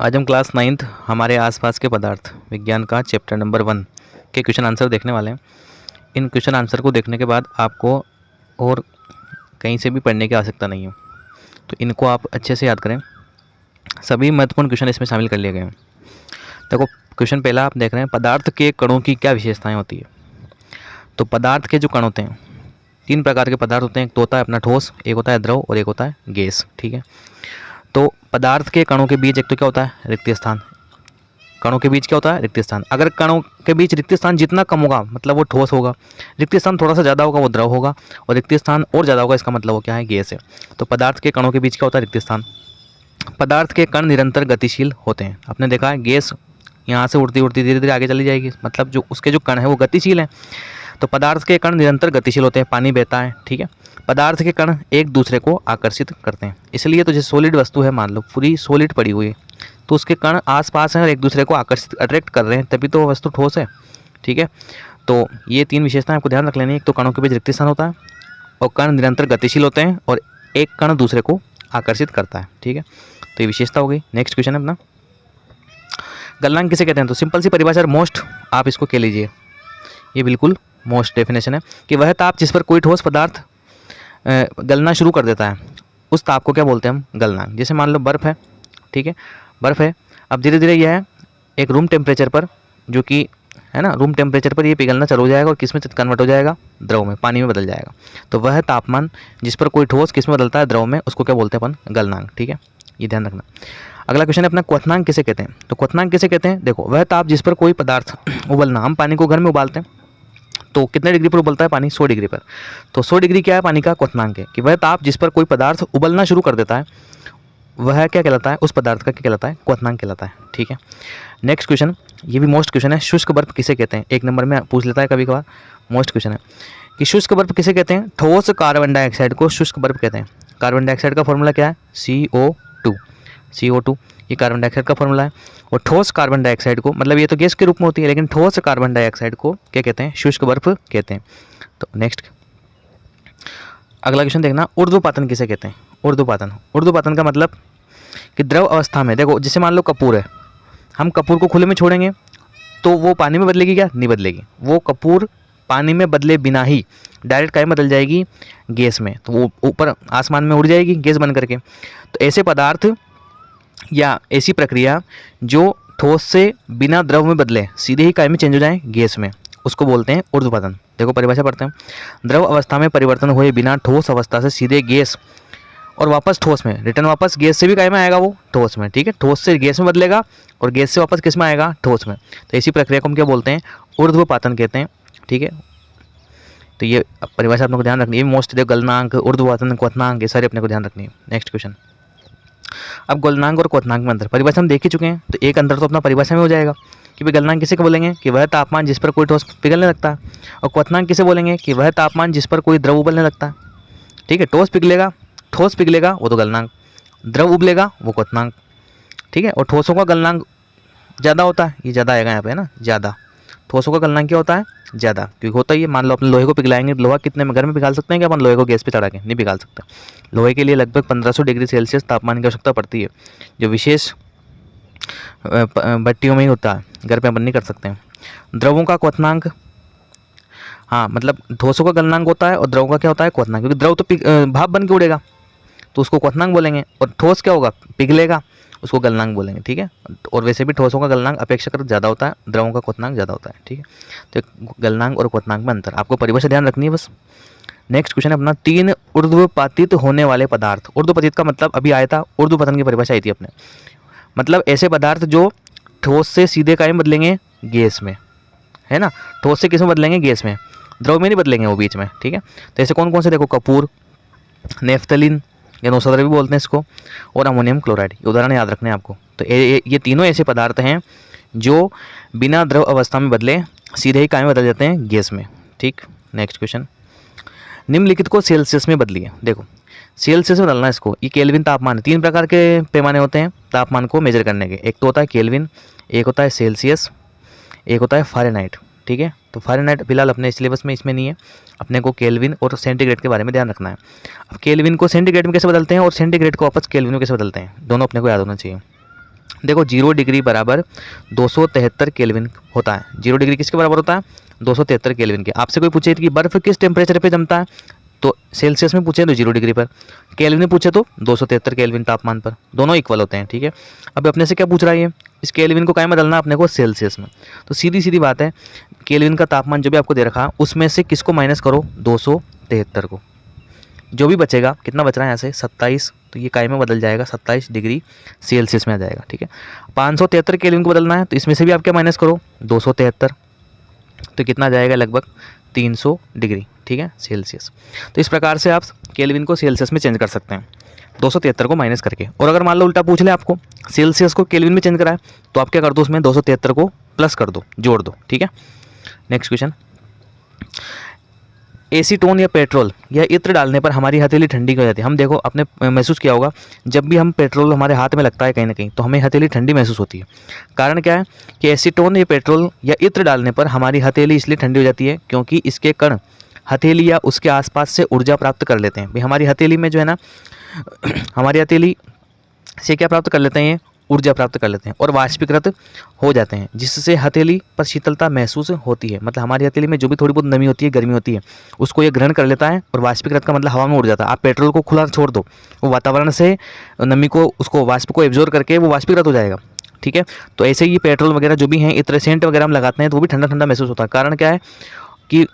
आज हम class 9th हमारे आसपास के पदार्थ विज्ञान का चैप्टर नंबर 1 के क्वेश्चन आंसर देखने वाले हैं। इन क्वेश्चन आंसर को देखने के बाद आपको और कहीं से भी पढ़ने की आवश्यकता नहीं है, तो इनको आप अच्छे से याद करें। सभी महत्वपूर्ण क्वेश्चन इसमें शामिल कर लिए गए हैं। देखो, क्वेश्चन पहला आप देख रहे हैं, पदार्थ के कणों की क्या विशेषताएँ होती है। तो पदार्थ के जो कण होते हैं, 3 प्रकार के पदार्थ होते हैं। एक तो होता है अपना ठोस, एक होता है द्रव और एक होता है गैस। ठीक है, तो पदार्थ के कणों के बीच एक तो क्या होता है, रिक्त स्थान। कणों के बीच क्या होता है, रिक्त स्थान। अगर कणों के बीच रिक्त स्थान जितना कम होगा मतलब वो ठोस होगा, रिक्त स्थान थोड़ा सा ज़्यादा होगा वो द्रव होगा, और रिक्त स्थान और ज़्यादा होगा इसका मतलब वो क्या है, गैस है। तो पदार्थ के कणों के बीच क्या होता है, रिक्त स्थान। पदार्थ के कण निरंतर गतिशील होते हैं। आपने देखा है गैस यहाँ से उड़ती उड़ती धीरे धीरे आगे चली जाएगी, मतलब जो उसके जो कण है वो गतिशील हैं। तो पदार्थ के कण निरंतर गतिशील होते हैं, पानी बहता है। ठीक है, पदार्थ के कण एक दूसरे को आकर्षित करते हैं। इसलिए तो जैसे सॉलिड वस्तु है, मान लो पूरी सॉलिड पड़ी हुई है, तो उसके कण आसपास हैं और एक दूसरे को आकर्षित अट्रैक्ट कर रहे हैं, तभी तो वो वस्तु ठोस है। ठीक है, तो ये 3 विशेषताएं आपको ध्यान रख लेनी है। एक तो कणों के बीच रिक्त स्थान होता है, और कण निरंतर गतिशील होते हैं, और एक कण दूसरे को आकर्षित करता है। ठीक है, तो ये विशेषता हो गई। नेक्स्ट क्वेश्चन है अपना, गलनांक किसे कहते हैं। तो सिंपल सी परिभाषा, मोस्ट, आप इसको कह लीजिए, ये बिल्कुल मोस्ट डेफिनेशन है कि वह ताप जिस पर कोई ठोस पदार्थ गलना शुरू कर देता है, उस ताप को क्या बोलते हैं हम, गलनांक। जैसे मान लो बर्फ़ है, ठीक है, बर्फ़ है, अब धीरे धीरे यह है एक रूम टेम्परेचर पर, जो कि है ना, रूम टेम्परेचर पर ये पिघलना चालू हो जाएगा और किस में कन्वर्ट हो जाएगा, द्रव में, पानी में बदल जाएगा। तो वह तापमान जिस पर कोई ठोस किस में बदलता है, द्रव में, उसको क्या बोलते हैं अपन, गलनांक। ठीक है, ये ध्यान रखना। अगला क्वेश्चन है अपना, क्वथनांक किसे कहते हैं। तो क्वथनांक किसे कहते हैं, देखो, वह ताप जिस पर कोई पदार्थ उबलना, हम पानी को घर में उबालते हैं तो कितने डिग्री पर उबलता है पानी, 100 डिग्री पर। तो 100 डिग्री क्या है, पानी का क्वथनांक है। कि वह ताप जिस पर कोई पदार्थ उबलना शुरू कर देता है, वह क्या कहलाता है, उस पदार्थ का क्या कहलाता है, क्वथनांक कहलाता है। ठीक है, नेक्स्ट क्वेश्चन, ये भी मोस्ट क्वेश्चन है, शुष्क बर्फ किसे कहते हैं। 1 नंबर में पूछ लेता है कभी कभार, मोस्ट क्वेश्चन है कि शुष्क बर्फ किसे कहते हैं। ठोस कार्बन डाइऑक्साइड को शुष्क बर्फ कहते हैं। कार्बन डाइऑक्साइड का फॉर्मूला क्या है, CO2। CO2 ये कार्बन डाइऑक्साइड का फॉर्मूला है। और ठोस कार्बन डाइऑक्साइड को, मतलब ये तो गैस के रूप में होती है, लेकिन ठोस कार्बन डाइऑक्साइड को क्या कहते हैं, शुष्क बर्फ कहते हैं। तो नेक्स्ट अगला क्वेश्चन देखना, ऊर्ध्वपातन किसे कहते हैं। ऊर्ध्वपातन, ऊर्ध्वपातन का मतलब कि द्रव अवस्था में, देखो जैसे मान लो कपूर है, हम कपूर को खुले में छोड़ेंगे तो वो पानी में बदलेगी क्या, नहीं बदलेगी। वो कपूर पानी में बदले बिना ही डायरेक्ट क्या में बदल जाएगी, गैस में। तो वो ऊपर आसमान में उड़ जाएगी गैस बन करके। तो ऐसे पदार्थ या ऐसी प्रक्रिया जो ठोस से बिना द्रव में बदले सीधे ही काय में चेंज हो जाए, गैस में, उसको बोलते हैं ऊर्ध्वपातन। देखो परिभाषा पढ़ते हैं, द्रव अवस्था में परिवर्तन हुए बिना ठोस अवस्था से सीधे गैस और वापस ठोस में, रिटर्न वापस गैस से भी काय में आएगा, वो ठोस में। ठीक है, ठोस से गैस में बदलेगा और गैस से वापस किस में आएगा, ठोस में। तो ऐसी प्रक्रिया को हम क्या बोलते हैं, ऊर्ध्वपातन कहते हैं। ठीक है, तो ये परिभाषा अपने को ध्यान रखनी है। मोस्ट गलनांक, ऊर्ध्वपातन, क्वथनांक, ये सारे अपने को ध्यान रखनी है। नेक्स्ट क्वेश्चन, अब गलनांक और क्वथनांक में अंतर, परिभाषा हम देख ही चुके हैं, तो एक अंतर तो अपना परिभाषा में हो जाएगा कि भाई गलनांक किसे को बोलेंगे कि वह तापमान जिस पर कोई ठोस पिघलने लगता है, और क्वथनांक किसे बोलेंगे कि वह तापमान जिस पर कोई द्रव उबलने लगता है। ठीक है, ठोस पिघलेगा वो तो गलनांक, द्रव उबलेगा वो क्वथनांक। ठीक है, और ठोसों का गलनांक ज़्यादा होता है, ये ज़्यादा आएगा यहाँ पे, है ना, ज़्यादा। ठोसों का गलनांक क्या होता है, ज़्यादा, क्योंकि होता ही है, मान लो अपने लोहे को पिघलाएंगे, लोहा कितने में घर में पिघाल सकते हैं क्या अपन लोहे को गैस पे चढ़ा के, नहीं पिघाल सकते। लोहे के लिए लगभग 1500 डिग्री सेल्सियस तापमान की आवश्यकता पड़ती है, जो विशेष भट्टियों में ही होता है, घर पे अपन नहीं कर सकते हैं। द्रवों का क्वथनांक, हाँ मतलब ठोसों का गलनांक होता है और द्रव का क्या होता है, क्वथनांक। क्योंकि द्रव तो भाप बन के उड़ेगा तो उसको क्वथनांक बोलेंगे, और ठोस क्या होगा, पिघलेगा, उसको गलनांक बोलेंगे। ठीक है, और वैसे भी ठोसों का गलनांक अपेक्षाकृत ज़्यादा होता है, द्रवों का क्वथनांक ज़्यादा होता है। ठीक है, तो गलनांक और क्वथनांक में अंतर, आपको परिभाषा ध्यान रखनी है बस। नेक्स्ट क्वेश्चन है अपना, 3 ऊर्ध्वपातित होने वाले पदार्थ। ऊर्ध्वपातित का मतलब अभी आया था, ऊर्ध्वपतन की परिभाषा आई थी अपने, मतलब ऐसे पदार्थ जो ठोस से सीधे काय में बदलेंगे, गैस में, है ना। ठोस से किस में बदलेंगे, गैस में, द्रव में नहीं बदलेंगे वो बीच में। ठीक है, तो ऐसे कौन कौन से, देखो कपूर, नेफ्थलीन या नौसदर भी बोलते हैं इसको, और अमोनियम क्लोराइड, ये उदाहरण याद रखने हैं आपको। तो ये तीनों ऐसे पदार्थ हैं जो बिना द्रव अवस्था में बदले सीधे ही काय में बदल जाते हैं, गैस में। ठीक, नेक्स्ट क्वेश्चन, निम्नलिखित को सेल्सियस में बदलिए। देखो सेल्सियस में बदलना इसको, ये केल्विन तापमान, 3 प्रकार के पैमाने होते हैं तापमान को मेजर करने के। एक तो होता है केल्विन, एक होता है सेल्सियस, एक होता है फ़ारेनहाइट। ठीक है, तो फ़ारेनहाइट फिलहाल अपने सिलेबस में इसमें नहीं है, अपने को केल्विन और सेंटीग्रेड के बारे में ध्यान रखना है। अब केल्विन को सेंटीग्रेड में कैसे बदलते हैं और सेंटीग्रेड को वापस केल्विन में कैसे बदलते हैं, दोनों अपने को याद होना चाहिए। देखो 0 डिग्री बराबर 273 केल्विन होता है। 0 डिग्री किसके बराबर होता है? 273 केल्विन के। आपसे कोई पूछे कि बर्फ़ किस टेम्परेचर पे जमता है, तो सेल्सियस में पूछे तो 0 डिग्री पर, केल्विन में पूछे तो 273 केल्विन तापमान पर, दोनों इक्वल होते हैं। ठीक है, अब अपने से क्या पूछ रहा है ये, इस केल्विन को क्या में बदलना है अपने को? सेल्सियस में। तो सीधी सीधी बात है, केल्विन का तापमान जो भी आपको दे रखा उसमें से किसको माइनस करो? 273 को। जो भी बचेगा, कितना बच रहा है यहाँ से? 27, तो ये काय में बदल जाएगा, 27 डिग्री सेल्सियस में आ जाएगा। ठीक है, 573 केल्विन को बदलना है, तो इसमें से भी आप क्या माइनस करो? 273, तो कितना जाएगा? लगभग 300 डिग्री। ठीक है, सेल्सियस। तो इस प्रकार से आप केल्विन को सेल्सियस में चेंज कर सकते हैं 273 को माइनस करके। और अगर मान लो उल्टा पूछ ले आपको, सेल्सियस को केल्विन में चेंज करा है, तो आप क्या कर दो? उसमें 273 को प्लस कर दो, जोड़ दो। ठीक है, नेक्स्ट क्वेश्चन, एसीटोन या पेट्रोल या इत्र डालने पर हमारी हथेली ठंडी हो जाती है। हम देखो, आपने महसूस किया होगा, जब भी हम पेट्रोल हमारे हाथ में लगता है कहीं ना कहीं, तो हमें हथेली ठंडी महसूस होती है। कारण क्या है कि एसीटोन या पेट्रोल या इत्र डालने पर हमारी हथेली इसलिए ठंडी हो जाती है क्योंकि इसके कण हथेली या उसके आसपास से ऊर्जा प्राप्त कर लेते हैं। भाई हमारी हथेली में जो है ना, हमारी हथेली से क्या प्राप्त कर लेते हैं? ऊर्जा प्राप्त कर लेते हैं और वाष्पीकृत हो जाते हैं, जिससे हथेली पर शीतलता महसूस होती है। मतलब हमारी हथेली में जो भी थोड़ी बहुत नमी होती है, गर्मी होती है, उसको ये ग्रहण कर लेता है और वाष्पीकृत का मतलब हवा में उड़ जाता है। आप पेट्रोल को खुला छोड़ दो, वो वातावरण से नमी को, उसको वाष्प को एब्जॉर्ब करके वो वाष्पीकृत हो जाएगा। ठीक है, तो ऐसे ही पेट्रोल वगैरह जो भी हैं, इत्र सेंट वगैरह हम लगाते हैं तो वो भी ठंडा ठंडा महसूस होता है। कारण क्या है कि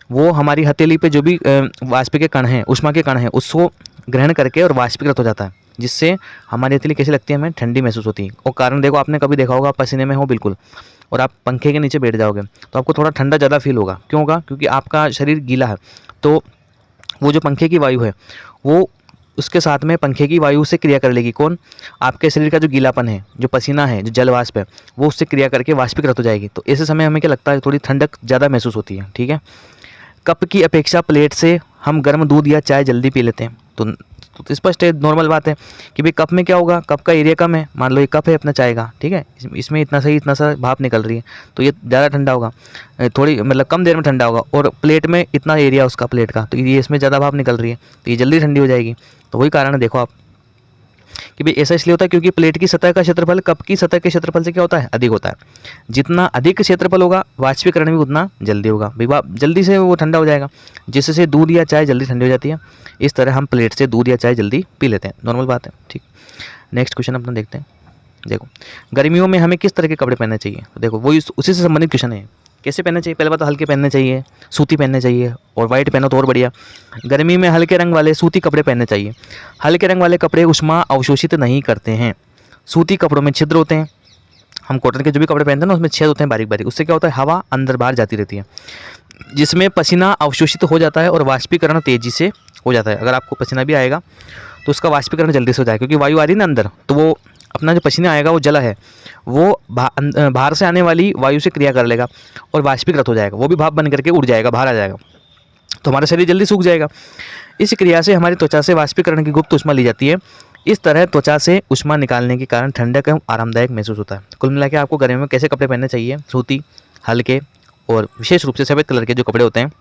वो हमारी हथेली पे जो भी वाष्प के कण हैं, ऊष्मा के कण हैं, उसको ग्रहण करके और वाष्पीकृत हो जाता है, जिससे हमारी हथेली कैसी लगती है? हमें ठंडी महसूस होती है। और कारण देखो, आपने कभी देखा होगा, आप पसीने में हो बिल्कुल और आप पंखे के नीचे बैठ जाओगे तो आपको थोड़ा ठंडा ज़्यादा फील होगा। क्यों होगा? क्योंकि आपका शरीर गीला है, तो वो जो पंखे की वायु है वो उसके साथ में पंखे की वायु से क्रिया कर लेगी। कौन? आपके शरीर का जो गीलापन है, जो पसीना है, जो जल वाष्प है, वो उससे क्रिया करके वाष्पीकृत हो जाएगी। तो ऐसे समय हमें क्या लगता है? थोड़ी ठंडक ज़्यादा महसूस होती है। ठीक है, कप की अपेक्षा प्लेट से हम गर्म दूध या चाय जल्दी पी लेते हैं। तो स्पष्ट है, नॉर्मल बात है कि भाई कप में क्या होगा? कप का एरिया कम है, मान लो ये कप है अपना चाय का, ठीक है, इसमें इतना सा भाप निकल रही है, तो ये ज़्यादा ठंडा होगा, थोड़ी मतलब कम देर में ठंडा होगा। और प्लेट में इतना एरिया उसका प्लेट का, तो ये इसमें ज़्यादा भाप निकल रही है, तो ये जल्दी ठंडी हो जाएगी। तो वही कारण है, देखो आप कि भाई ऐसा इसलिए होता है क्योंकि प्लेट की सतह का क्षेत्रफल कप की सतह के क्षेत्रफल से क्या होता है? अधिक होता है। जितना अधिक क्षेत्रफल होगा, वाष्पीकरण भी उतना जल्दी होगा, भाई जल्दी से वो ठंडा हो जाएगा, जिससे दूध या चाय जल्दी ठंडी हो जाती है। इस तरह हम प्लेट से दूध या चाय जल्दी पी लेते हैं, नॉर्मल बात है। ठीक, नेक्स्ट क्वेश्चन अपना देखते हैं। देखो, गर्मियों में हमें किस तरह के कपड़े पहनने चाहिए? तो देखो वही उसी से संबंधित क्वेश्चन है। कैसे पहनने चाहिए? पहले बात तो हल्के पहनने चाहिए, सूती पहनने चाहिए, और वाइट पहनो तो और बढ़िया। गर्मी में हल्के रंग वाले सूती कपड़े पहनने चाहिए। हल्के रंग वाले कपड़े ऊष्मा अवशोषित नहीं करते हैं। सूती कपड़ों में छिद्र होते हैं। हम कॉटन के जो भी कपड़े पहनते हैं ना, उसमें छेद होते हैं बारीक बारीक, उससे क्या होता है? हवा अंदर बाहर जाती रहती है, जिसमें पसीना अवशोषित हो जाता है और वाष्पीकरण तेजी से हो जाता है। अगर आपको पसीना भी आएगा तो उसका वाष्पीकरण जल्दी से हो जाएगा, क्योंकि वायु आ रही है ना अंदर, तो वो अपना जो पसीना आएगा वो जला है, वो बाहर से आने वाली वायु से क्रिया कर लेगा और वाष्पीकृत हो जाएगा, वो भी भाप बन करके उड़ जाएगा, बाहर आ जाएगा, तो हमारा शरीर जल्दी सूख जाएगा। इस क्रिया से हमारी त्वचा से वाष्पीकरण की गुप्त ऊष्मा ली जाती है। इस तरह त्वचा से ऊष्मा निकालने के कारण ठंडक एवं आरामदायक महसूस होता है। कुल मिला के आपको गर्मी में कैसे कपड़े पहनने चाहिए? सूती, हल्के, और विशेष रूप से सफ़ेद कलर के जो कपड़े होते हैं,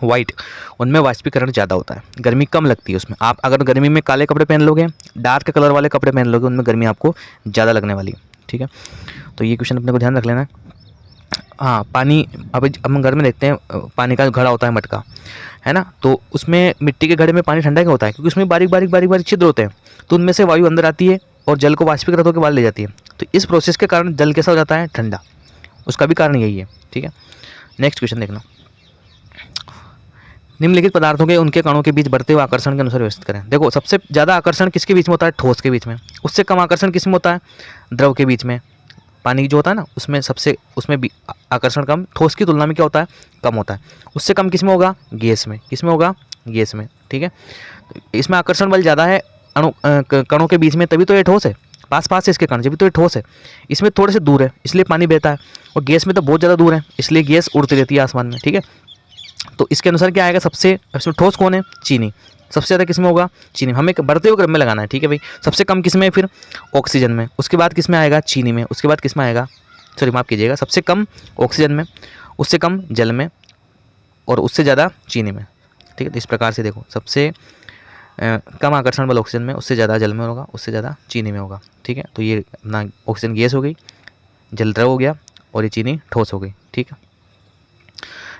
वाइट, उनमें वाष्पीकरण ज़्यादा होता है, गर्मी कम लगती है उसमें। आप अगर गर्मी में काले कपड़े पहन लोगे, डार्क कलर वाले कपड़े पहन लोगे, उनमें गर्मी आपको ज़्यादा लगने वाली है। ठीक है, तो ये क्वेश्चन अपने को ध्यान रख लेना है। हाँ, पानी, अब हम घर में देखते हैं पानी का घड़ा होता है, मटका है ना, तो उसमें मिट्टी के घड़े में पानी ठंडा क्यों होता है? क्योंकि उसमें बारीक बारीक छिद्र होते हैं, तो उनमें से वायु अंदर आती है और जल को वाष्पीकृत होकर बाहर ले जाती है। तो इस प्रोसेस के कारण जल कैसा हो जाता है? ठंडा। उसका भी कारण यही है। ठीक है, नेक्स्ट क्वेश्चन देखना। निम्नलिखित पदार्थों के उनके कणों के बीच बढ़ते हुए आकर्षण के अनुसार व्यवस्थित करें। देखो, सबसे ज़्यादा आकर्षण किसके बीच में होता है? ठोस के बीच में। उससे कम आकर्षण किस में होता है? द्रव के बीच में। पानी जो होता है ना, उसमें भी आकर्षण कम, ठोस की तुलना में क्या होता है? कम होता है। उससे कम किस में होगा? गैस में। किस में होगा? गैस में। ठीक है, इसमें आकर्षण बल ज़्यादा है कणों के बीच में, तभी तो ये ठोस है, पास पास है इसके कण, जब तो ये ठोस है। इसमें थोड़े से दूर है, इसलिए पानी बहता है, और गैस में तो बहुत ज़्यादा दूर है, इसलिए गैस उड़ती रहती है आसमान में। ठीक है, तो इसके अनुसार क्या आएगा? सबसे इसमें ठोस कौन है? चीनी। सबसे ज़्यादा किस में होगा? चीनी। हमें बढ़ते हुए क्रम में लगाना है। ठीक है भाई, सबसे कम किस में? फिर ऑक्सीजन में। उसके बाद किस में आएगा? चीनी में। उसके बाद किस में आएगा? सॉरी माफ़ कीजिएगा, सबसे कम ऑक्सीजन में, उससे कम जल में, और उससे ज़्यादा चीनी में। ठीक है, तो इस प्रकार से देखो, सबसे कम आकर्षण बल ऑक्सीजन में, उससे ज़्यादा जल में होगा, उससे ज़्यादा चीनी में होगा। ठीक है, तो ये अपना ऑक्सीजन गैस हो गई, जल द्रव हो गया, और ये चीनी ठोस हो गई। ठीक है,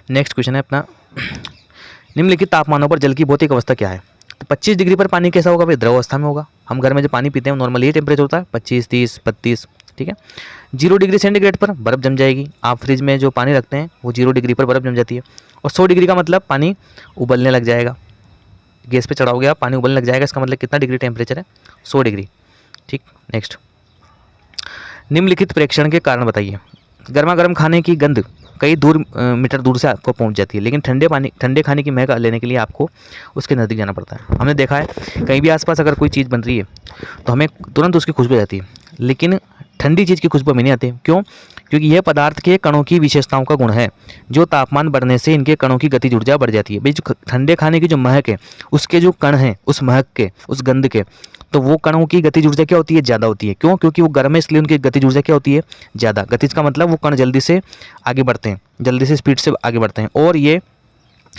नेक्स्ट क्वेश्चन है अपना, निम्नलिखित तापमानों पर जल की भौतिक अवस्था क्या है? तो 25 डिग्री पर पानी कैसा होगा भाई? द्रव अवस्था में होगा। हम घर में जो पानी पीते हैं नॉर्मली ये टेम्परेचर होता है 25, 30, 32। ठीक है, 0 डिग्री सेंटीग्रेड पर बर्फ़ जम जाएगी। आप फ्रिज में जो पानी रखते हैं वो 0 डिग्री पर बर्फ़ जम जाती है। और 100 डिग्री का मतलब पानी उबलने लग जाएगा। गैस पे चढ़ाओगे आप, पानी उबलने लग जाएगा, इसका मतलब कितना डिग्री टेम्परेचर है? 100 डिग्री। ठीक, नेक्स्ट, निम्नलिखित प्रेक्षण के कारण बताइए। गर्मा गर्म खाने की गंध कई मीटर दूर से आपको पहुंच जाती है, लेकिन ठंडे खाने की महक लेने के लिए आपको उसके नज़दीक जाना पड़ता है। हमने देखा है कहीं भी आसपास अगर कोई चीज़ बन रही है तो हमें तुरंत उसकी खुशबू आ जाती है, लेकिन ठंडी चीज़ की खुशबू हमें नहीं आती। क्यों? क्योंकि यह पदार्थ के कणों की विशेषताओं का गुण है। जो तापमान बढ़ने से इनके कणों की गतिज ऊर्जा बढ़ जाती है। भाई जो ठंडे खाने की जो महक है, उसके जो कण हैं, उस महक के, उस गंध के, तो वो कणों की गतिज ऊर्जा क्या होती है? ज़्यादा होती है। क्यों? क्योंकि वो गर्म है, इसलिए उनकी गतिज ऊर्जा क्या होती है? ज़्यादा। गतिज का मतलब वो कण जल्दी से आगे बढ़ते हैं, जल्दी से स्पीड से आगे बढ़ते हैं। और ये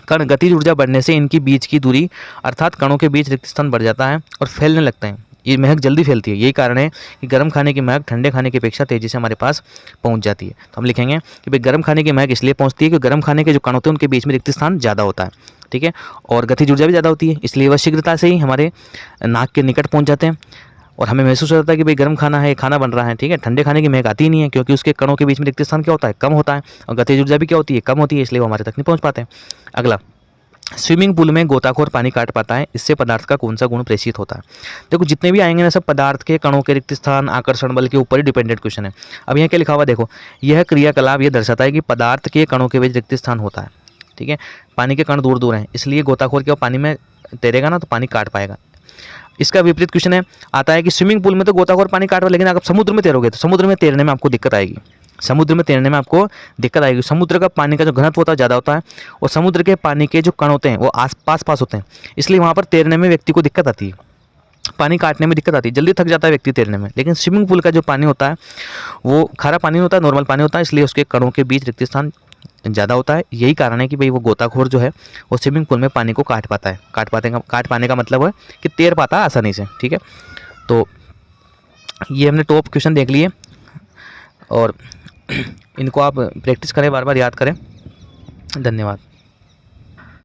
कण गतिज ऊर्जा बढ़ने से इनकी बीच की दूरी अर्थात कणों के बीच रिक्त स्थान बढ़ जाता है और फैलने लगते हैं। ये महक जल्दी फैलती है। यही कारण है कि गर्म खाने की महक ठंडे खाने की अपेक्षा तेज़ी से हमारे पास पहुंच जाती है। तो हम लिखेंगे कि भाई गर्म खाने की महक इसलिए पहुंचती है कि गर्म खाने के जो कण होते हैं उनके बीच में रिक्त स्थान ज़्यादा होता है। ठीक है, और गतिज ऊर्जा भी ज़्यादा होती है, इसलिए वह शीघ्रता से ही हमारे नाक के निकट पहुँच जाते हैं और हमें महसूस होता है कि भाई गर्म खाना है, खाना बन रहा है। ठीक है, ठंडे खाने की महक आती ही नहीं है, क्योंकि उसके कणों के बीच में रिक्त स्थान क्या होता है? कम होता है, और गतिज ऊर्जा भी क्या होती है? कम होती है, इसलिए वो हमारे तक नहीं पहुँच पाते हैं। अगला, स्विमिंग पूल में गोताखोर पानी काट पाता है, इससे पदार्थ का कौन सा गुण प्रेषित होता है? देखो जितने भी आएंगे ना सब पदार्थ के कणों के रिक्त स्थान, आकर्षण बल के ऊपर ही डिपेंडेंट क्वेश्चन है। अब यहाँ क्या लिखा हुआ देखो, यह क्रियाकलाप ये दर्शाता है कि पदार्थ के कणों के बीच रिक्त स्थान होता है। ठीक है, पानी के कण दूर दूर हैं, इसलिए गोताखोर क्या पानी में तैरेगा ना तो पानी काट पाएगा। इसका विपरीत क्वेश्चन है आता है कि स्विमिंग पूल में तो गोताखोर पानी काट रहा है, लेकिन अगर समुद्र में तैरोगे तो समुद्र में तैरने में आपको दिक्कत आएगी। समुद्र में तैरने में आपको दिक्कत आएगी। समुद्र का पानी का जो घनत्व होता है ज़्यादा होता है, और समुद्र के पानी के जो कण होते हैं वो पास होते हैं, इसलिए वहाँ पर तैरने में व्यक्ति को दिक्कत आती है, पानी काटने में दिक्कत आती है, जल्दी थक जाता है व्यक्ति तैरने में। लेकिन स्विमिंग पूल का जो पानी होता है वो खारा पानी होता है, नॉर्मल पानी होता है, इसलिए उसके कणों के बीच रिक्त स्थान ज़्यादा होता है। यही कारण है कि भाई वो गोताखोर जो है वो स्विमिंग पूल में पानी को काट पाता है। काट पाने का मतलब है कि तैर पाता है आसानी से। ठीक है, तो ये हमने टॉप क्वेश्चन देख लिए, और इनको आप प्रैक्टिस करें, बार बार याद करें। धन्यवाद।